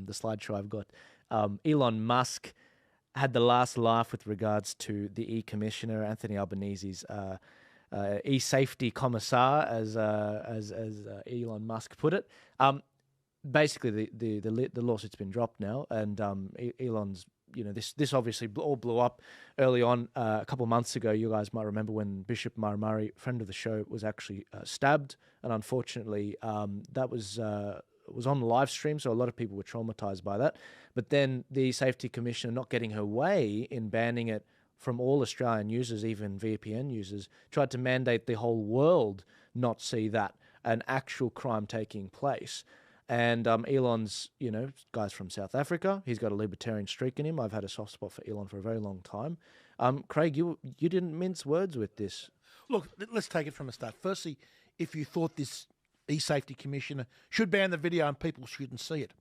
the slideshow I've got. Elon Musk had the last laugh with regards to the e-commissioner, Anthony Albanese's e-safety commissar, as Elon Musk put it. Basically, the lawsuit's been dropped now, and Elon's, this obviously all blew up early on a couple of months ago. You guys might remember when Bishop Murray, friend of the show, was actually stabbed, and unfortunately, that was on the live stream, so a lot of people were traumatized by that. But then the Safety Commissioner, not getting her way in banning it from all Australian users, even VPN users, tried to mandate the whole world not see that, an actual crime taking place. And Elon's, guy's from South Africa. He's got a libertarian streak in him. I've had a soft spot for Elon for a very long time. Craig, you didn't mince words with this. Look, let's take it from the start. Firstly, if you thought this e-safety commissioner should ban the video and people shouldn't see it,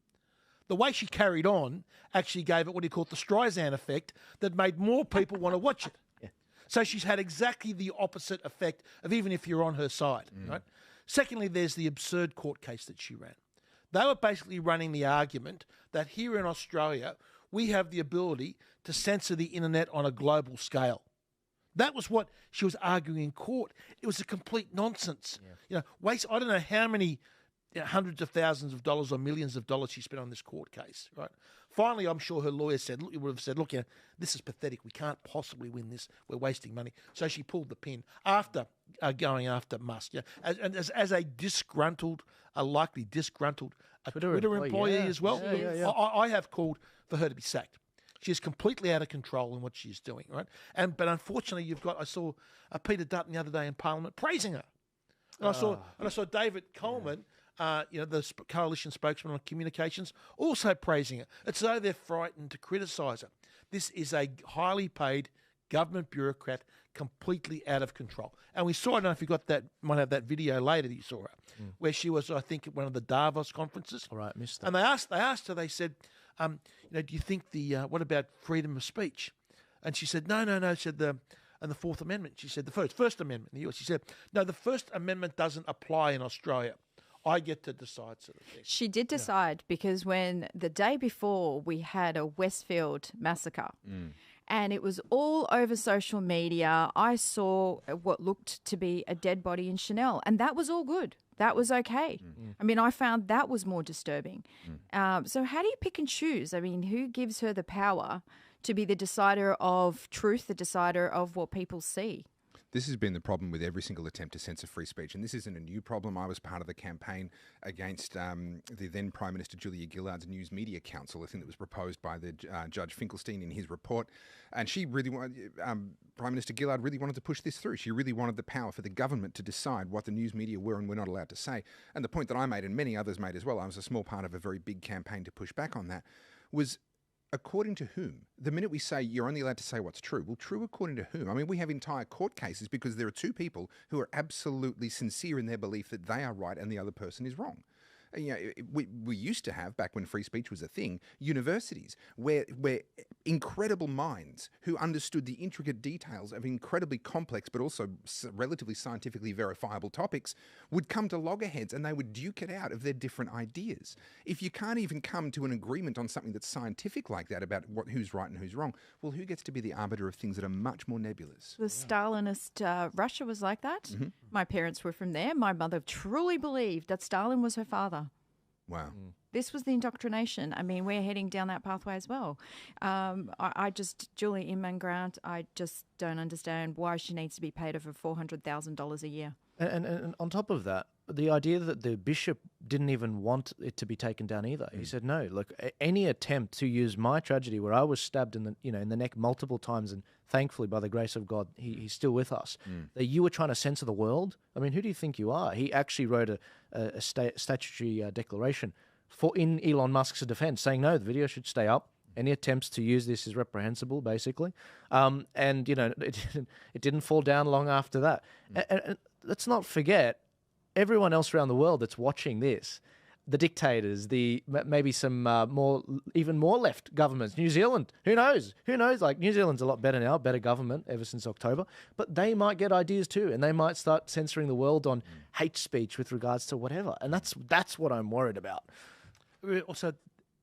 the way she carried on actually gave it what he called the Streisand effect that made more people want to watch it. Yeah. So she's had exactly the opposite effect of even if you're on her side, right? Secondly, there's the absurd court case that she ran. They were basically running the argument that here in Australia, we have the ability to censor the internet on a global scale. That was what she was arguing in court. It was a complete nonsense. Yeah. I don't know how many hundreds of thousands of dollars or millions of dollars she spent on this court case, right? Finally, I'm sure her lawyer would have said, look, this is pathetic. We can't possibly win this. We're wasting money. So she pulled the pin after going after Musk. Yeah? As a likely disgruntled Twitter employee as well. Yeah. I have called for her to be sacked. She's completely out of control in what she's doing, right? But unfortunately, I saw Peter Dutton the other day in Parliament praising her. And I saw David Coleman, the coalition spokesman on communications, also praising her. It's though they're frightened to criticise her. This is a highly paid government bureaucrat, completely out of control. And we saw, I don't know if you might have that video later that you saw her, where she was, I think, at one of the Davos conferences. All right, missed that. And they asked her, they said, do you think what about freedom of speech? And she said, no, she said and the Fourth Amendment. She said the First Amendment in the US. She said, no, the First Amendment doesn't apply in Australia. I get to decide, sort of thing. She did decide because when the day before we had a Westfield massacre and it was all over social media, I saw what looked to be a dead body in Chanel, and that was all good. That was okay. I mean, I found that was more disturbing. So how do you pick and choose? I mean, who gives her the power to be the decider of truth, the decider of what people see? This has been the problem with every single attempt to censor free speech, and this isn't a new problem. I was part of the campaign against the then Prime Minister Julia Gillard's News Media Council, I think that was proposed by the Judge Finkelstein in his report, and she really wanted, Prime Minister Gillard really wanted to push this through. She really wanted the power for the government to decide what the news media were and were not allowed to say. And the point that I made, and many others made as well, I was a small part of a very big campaign to push back on that, was according to whom? The minute we say you're only allowed to say what's true, well, true according to whom? I mean, we have entire court cases because there are two people who are absolutely sincere in their belief that they are right and the other person is wrong. We used to have, back when free speech was a thing, universities where incredible minds who understood the intricate details of incredibly complex but also relatively scientifically verifiable topics would come to loggerheads and they would duke it out of their different ideas. If you can't even come to an agreement on something that's scientific like that about who's right and who's wrong, well, who gets to be the arbiter of things that are much more nebulous? The Stalinist Russia was like that. My parents were from there. My mother truly believed that Stalin was her father. Wow. This was the indoctrination. I mean, we're heading down that pathway as well. Julie Inman Grant, I just don't understand why she needs to be paid over $400,000 a year. And on top of that, the idea that the bishop didn't even want it to be taken down either. He said, no, look, any attempt to use my tragedy where I was stabbed in the neck multiple times, and thankfully, by the grace of God, he's still with us, that you were trying to censor the world. I mean, who do you think you are? He actually wrote a statutory declaration in Elon Musk's defense, saying, no, the video should stay up. Any attempts to use this is reprehensible, basically. It didn't fall down long after that. And let's not forget, everyone else around the world that's watching this, the dictators, maybe some even more left governments, New Zealand, who knows? Like, New Zealand's a lot better now, better government ever since October, but they might get ideas too, and they might start censoring the world on hate speech with regards to whatever, and that's what I'm worried about. Also,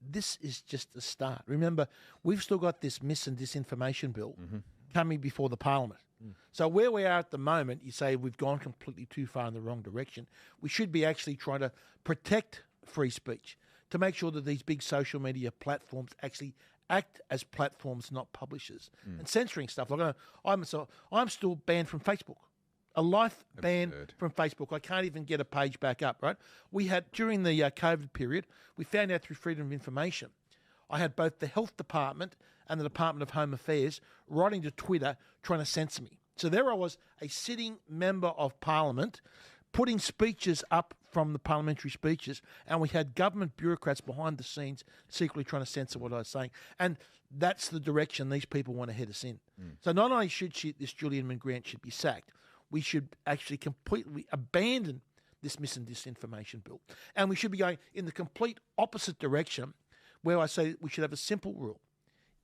this is just the start. Remember, we've still got this mis and disinformation bill coming before the Parliament. So where we are at the moment, you say we've gone completely too far in the wrong direction. We should be actually trying to protect free speech to make sure that these big social media platforms actually act as platforms, not publishers. And censoring stuff. Like I'm still banned from Facebook. A life ban from Facebook. I can't even get a page back up, right? We had, during the COVID period, we found out through Freedom of Information, I had both the Health Department and the Department of Home Affairs writing to Twitter trying to censor me. So there I was, a sitting member of Parliament, putting speeches up from the parliamentary speeches, and we had government bureaucrats behind the scenes secretly trying to censor what I was saying. And that's the direction these people want to head us in. So not only should this Julian Grant should be sacked, we should actually completely abandon this mis and disinformation bill. And we should be going in the complete opposite direction, where I say we should have a simple rule.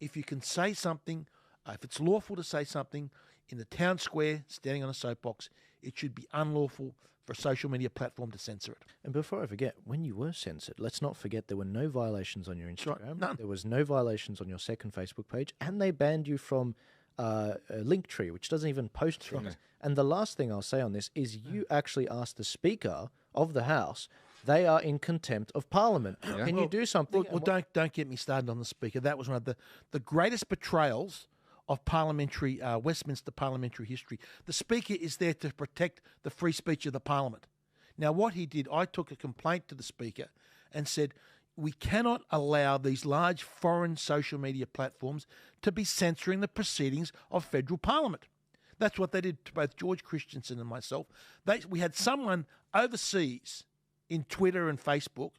If you can say something, if it's lawful to say something in the town square, standing on a soapbox, it should be unlawful for a social media platform to censor it. And before I forget, when you were censored, let's not forget there were no violations on your Instagram. Right. None. There was no violations on your second Facebook page, and they banned you from a Linktree, which doesn't even post things. And the last thing I'll say on this is you actually asked the Speaker of the House. They are in contempt of Parliament. Can you do something? Well, don't get me started on the Speaker. That was one of the greatest betrayals of parliamentary Westminster parliamentary history. The Speaker is there to protect the free speech of the Parliament. Now, what he did, I took a complaint to the Speaker and said, we cannot allow these large foreign social media platforms to be censoring the proceedings of federal Parliament. That's what they did to both George Christensen and myself. We had someone overseas in Twitter and Facebook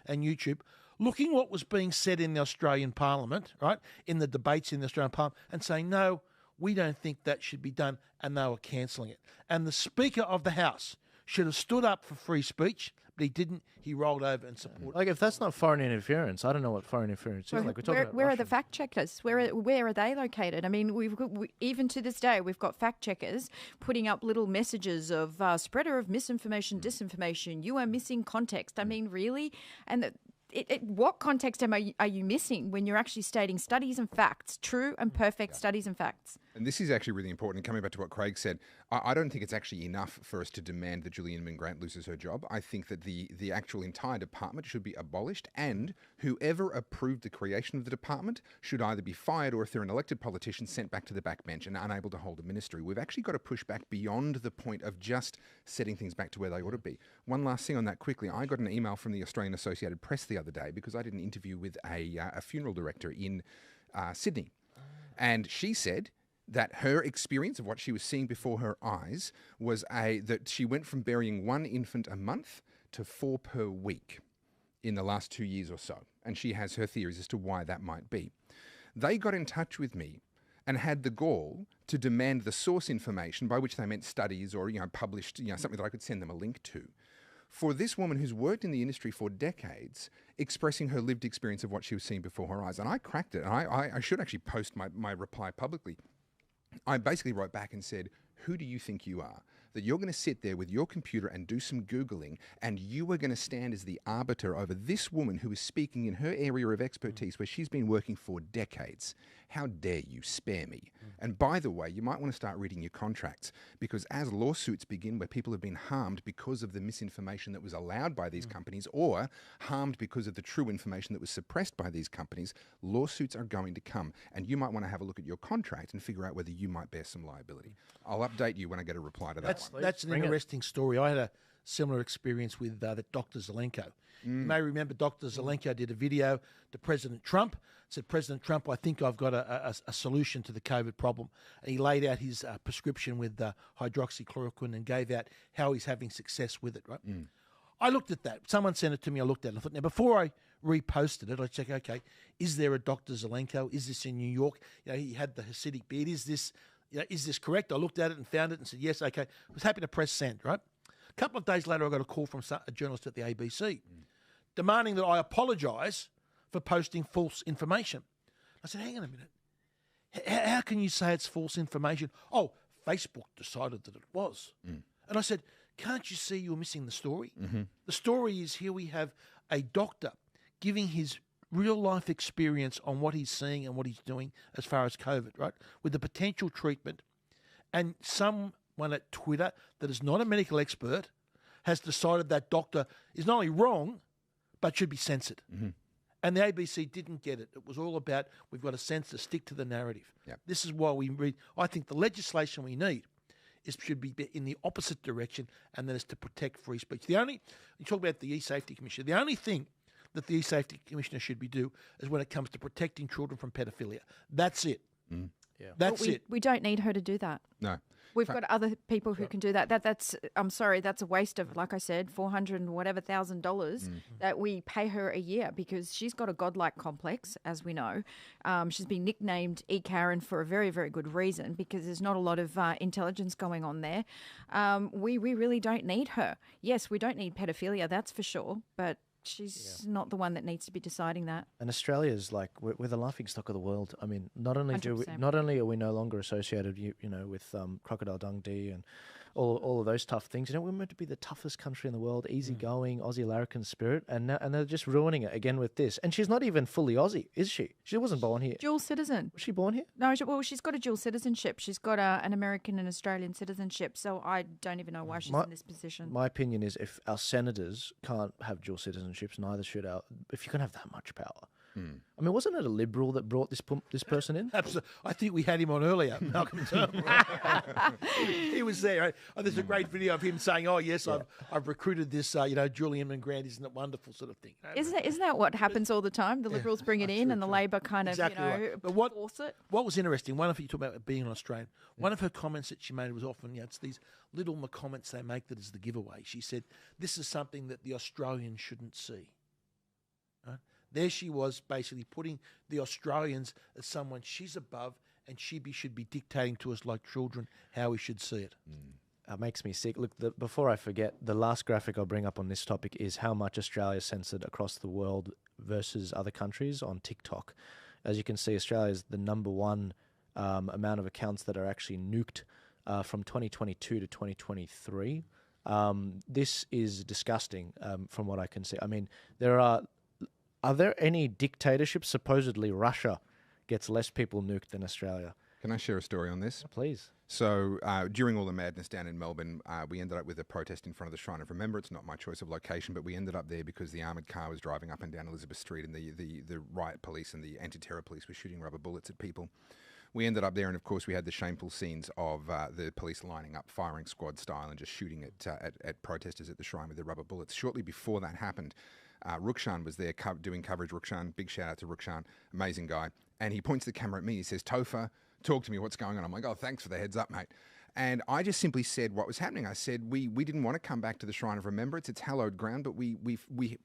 and YouTube looking what was being said in the Australian Parliament, right, in the debates in the Australian Parliament, and saying, no, we don't think that should be done, and they were cancelling it. And the Speaker of the House should have stood up for free speech, but he didn't. He rolled over and supported. Like, if that's not foreign interference, I don't know what foreign interference is. Like, we're talking about where are Russia. the fact checkers? Where are they located? I mean, even to this day, we've got fact checkers putting up little messages of spreader of misinformation, disinformation. You are missing context. I mean, really, and. What context are you missing when you're actually stating studies and facts, true and perfect studies and facts? And this is actually really important. Coming back to what Craig said, I don't think it's actually enough for us to demand that Julian Grant loses her job. I think that the actual entire department should be abolished, and whoever approved the creation of the department should either be fired, or if they're an elected politician, sent back to the backbench and unable to hold a ministry. We've actually got to push back beyond the point of just setting things back to where they ought to be. One last thing on that quickly. I got an email from the Australian Associated Press the other day because I did an interview with a funeral director in Sydney. And she said that her experience of what she was seeing before her eyes was that she went from burying one infant a month to 4 per week in the last 2 years or so. And she has her theories as to why that might be. They got in touch with me and had the gall to demand the source information, by which they meant studies or published something that I could send them a link to, for this woman who's worked in the industry for decades, expressing her lived experience of what she was seeing before her eyes. And I cracked it. And I should actually post my reply publicly. I basically wrote back and said, who do you think you are? That you're going to sit there with your computer and do some Googling, and you are going to stand as the arbiter over this woman who is speaking in her area of expertise where she's been working for decades. How dare you spare me? And by the way, you might want to start reading your contracts, because as lawsuits begin where people have been harmed because of the misinformation that was allowed by these companies, or harmed because of the true information that was suppressed by these companies, lawsuits are going to come. And you might want to have a look at your contract and figure out whether you might bear some liability. I'll update you when I get a reply to that one. That's an interesting story. I had a similar experience with Dr. Zelenko. You may remember Dr. Zelenko did a video to President Trump, said, President Trump, I think I've got a solution to the COVID problem. And he laid out his prescription with hydroxychloroquine and gave out how he's having success with it, right? I looked at that. Someone sent it to me. I looked at it. I thought, now, before I reposted it, I checked, okay, is there a Dr. Zelenko? Is this in New York? He had the Hasidic beard. Is this correct? I looked at it and found it and said, yes, okay. I was happy to press send, right? A couple of days later, I got a call from a journalist at the ABC demanding that I apologise for posting false information. I said, hang on a minute. How can you say it's false information? Oh, Facebook decided that it was. And I said, can't you see you're missing the story? The story is, here we have a doctor giving his real life experience on what he's seeing and what he's doing as far as COVID, right? With the potential treatment, and someone at Twitter that is not a medical expert has decided that doctor is not only wrong, but should be censored. Mm-hmm. And the ABC didn't get it. It was all about we've got to censor, stick to the narrative. Yep. This is why we read. I think the legislation we need should be in the opposite direction, and that is to protect free speech. You talk about the E-Safety Commissioner, the only thing that the E-Safety Commissioner should be do is when it comes to protecting children from pedophilia. That's it. Mm. Yeah. That's it. We don't need her to do that. No. We've got other people who can do that. That's I'm sorry, that's a waste of, like I said, $400 and whatever thousand dollars that we pay her a year, because she's got a godlike complex, as we know. She's been nicknamed E. Karen for a very, very good reason, because there's not a lot of intelligence going on there. We really don't need her. Yes, we don't need pedophilia, that's for sure, but she's not the one that needs to be deciding that. And Australia's like we're the laughing stock of the world. I mean, not only 100%. are we no longer associated, you know, with Crocodile Dundee and all of those tough things. You know, we're meant to be the toughest country in the world, easygoing, Aussie larrikin spirit, and they're just ruining it again with this. And she's not even fully Aussie, is she? She wasn't born here. Dual citizen. Was she born here? No, she's got a dual citizenship. She's got an American and Australian citizenship. So I don't even know why she's in this position. My opinion is, if our senators can't have dual citizenships, neither should our. If you can have that much power. I mean, wasn't it a Liberal that brought this person in? Absolutely. I think we had him on earlier, Malcolm Turnbull. He was there. Right? Oh, there's a great video of him saying, "Oh yes, I've recruited this, Julian and Grant, isn't it wonderful?" sort of thing. Isn't that what happens all the time? The Liberals bring it in, and the Labor kind of right. But force it. What was interesting? One of you talk about being an Australian. One of her comments that she made was often, it's these little comments they make that is the giveaway. She said, "This is something that the Australians shouldn't see." Right? There she was, basically putting the Australians as someone she's above, and she should be dictating to us like children how we should see it. It makes me sick. Look, before I forget, the last graphic I'll bring up on this topic is how much Australia is censored across the world versus other countries on TikTok. As you can see, Australia is the number one amount of accounts that are actually nuked from 2022 to 2023. This is disgusting from what I can see. I mean, are there any dictatorships? Supposedly Russia gets less people nuked than Australia. Can I share a story on this? Please. So during all the madness down in Melbourne, we ended up with a protest in front of the Shrine of Remembrance. Not my choice of location, but we ended up there because the armoured car was driving up and down Elizabeth Street, and the riot police and the anti-terror police were shooting rubber bullets at people. We ended up there, and of course we had the shameful scenes of the police lining up, firing squad style, and just shooting at protesters at the shrine with their rubber bullets. Shortly before that happened, Rukshan was there doing coverage. Rukshan, big shout out to Rukshan, amazing guy. And he points the camera at me. He says, "Topher, talk to me. What's going on?" I'm like, "Oh, thanks for the heads up, mate." And I just simply said what was happening. I said, we didn't want to come back to the Shrine of Remembrance. It's hallowed ground, but we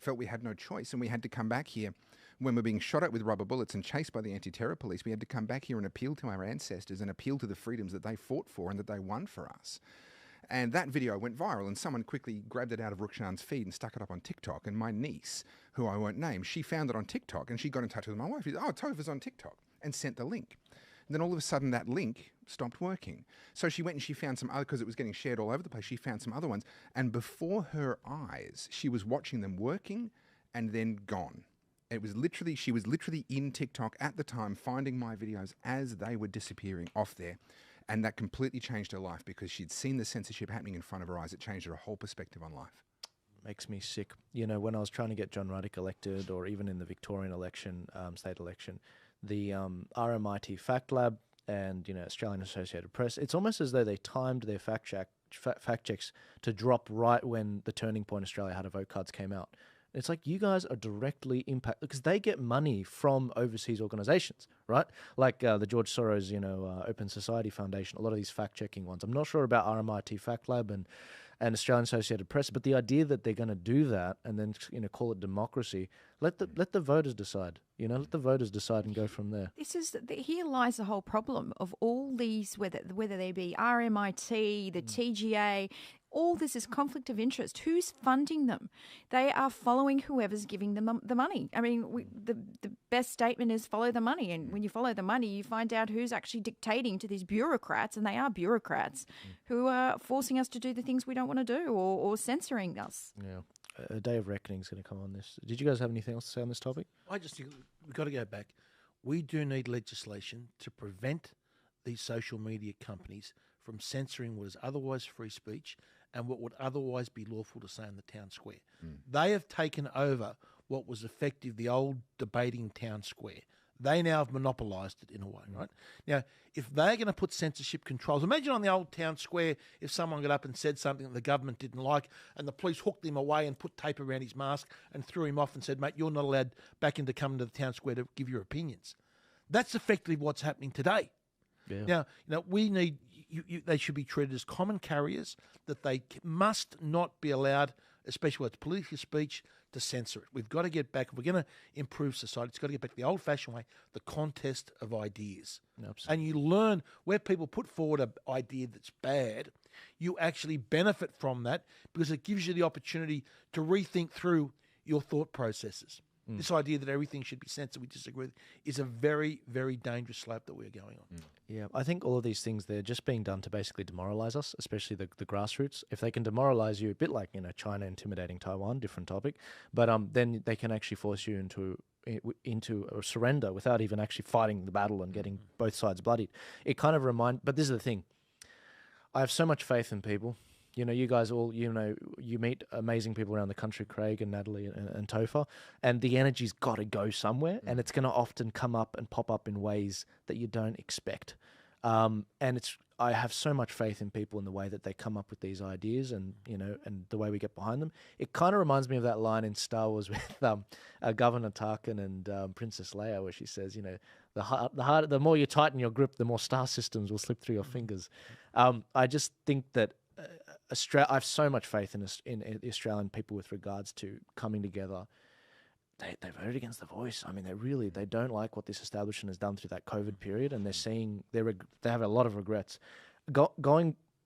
felt we had no choice, and we had to come back here. When we're being shot at with rubber bullets and chased by the anti-terror police, we had to come back here and appeal to our ancestors and appeal to the freedoms that they fought for and that they won for us. And that video went viral, and someone quickly grabbed it out of Rukshan's feed and stuck it up on TikTok. And my niece, who I won't name, she found it on TikTok, and she got in touch with my wife. She said, "Oh, Topher's on TikTok," and sent the link. And then all of a sudden, that link stopped working. So she went and she found some other, because it was getting shared all over the place, she found some other ones. And before her eyes, she was watching them working and then gone. She was literally in TikTok at the time, finding my videos as they were disappearing off there. And that completely changed her life because she'd seen the censorship happening in front of her eyes. It changed her whole perspective on life. Makes me sick. You know, when I was trying to get John Ruddick elected, or even in the Victorian election, state election, the RMIT Fact Lab and, Australian Associated Press, it's almost as though they timed their fact checks to drop right when the Turning Point Australia How to Vote cards came out. It's like, you guys are directly impacted because they get money from overseas organizations, right? Like the George Soros, Open Society Foundation, a lot of these fact-checking ones. I'm not sure about RMIT Fact Lab and Australian Associated Press, but the idea that they're going to do that and then, call it democracy, let the voters decide. Let the voters decide and go from there. Here lies the whole problem of all these, whether they be RMIT, the TGA. All this is conflict of interest. Who's funding them? They are following whoever's giving them the money. I mean, the best statement is follow the money. And when you follow the money, you find out who's actually dictating to these bureaucrats, and they are bureaucrats, who are forcing us to do the things we don't want to do or censoring us. Yeah. a day of reckoning is going to come on this. Did you guys have anything else to say on this topic? I just think we've got to go back. We do need legislation to prevent these social media companies from censoring what is otherwise free speech and what would otherwise be lawful to say in the town square. They have taken over what was effective, the old debating town square. They now have monopolised it in a way, right? Now, if they're going to put censorship controls, imagine on the old town square if someone got up and said something that the government didn't like and the police hooked him away and put tape around his mask and threw him off and said, mate, you're not allowed back into coming to the town square to give your opinions. That's effectively what's happening today. Yeah. Now, we need, they should be treated as common carriers, that they must not be allowed, especially with political speech, to censor it. We've got to get back, if we're going to improve society, it's got to get back to the old-fashioned way, the contest of ideas. Absolutely. And you learn where people put forward an idea that's bad, you actually benefit from that because it gives you the opportunity to rethink through your thought processes. This idea that everything should be censored, we disagree with, is a very, very dangerous slope that we're going on. Yeah, I think all of these things, they're just being done to basically demoralize us, especially the grassroots. If they can demoralize you, a bit like, China intimidating Taiwan, different topic, but then they can actually force you into a surrender without even actually fighting the battle and getting both sides bloodied. It kind of but this is the thing. I have so much faith in people. You guys all, you meet amazing people around the country, Craig and Natalie and Topher, and the energy's got to go somewhere, and it's going to often come up and pop up in ways that you don't expect. I have so much faith in people in the way that they come up with these ideas and the way we get behind them. It kind of reminds me of that line in Star Wars with Governor Tarkin and Princess Leia, where she says, the more you tighten your grip, the more star systems will slip through your fingers. I just think that I have so much faith in the Australian people with regards to coming together. They voted against the voice. I mean, they don't like what this establishment has done through that COVID period, and they have a lot of regrets. Going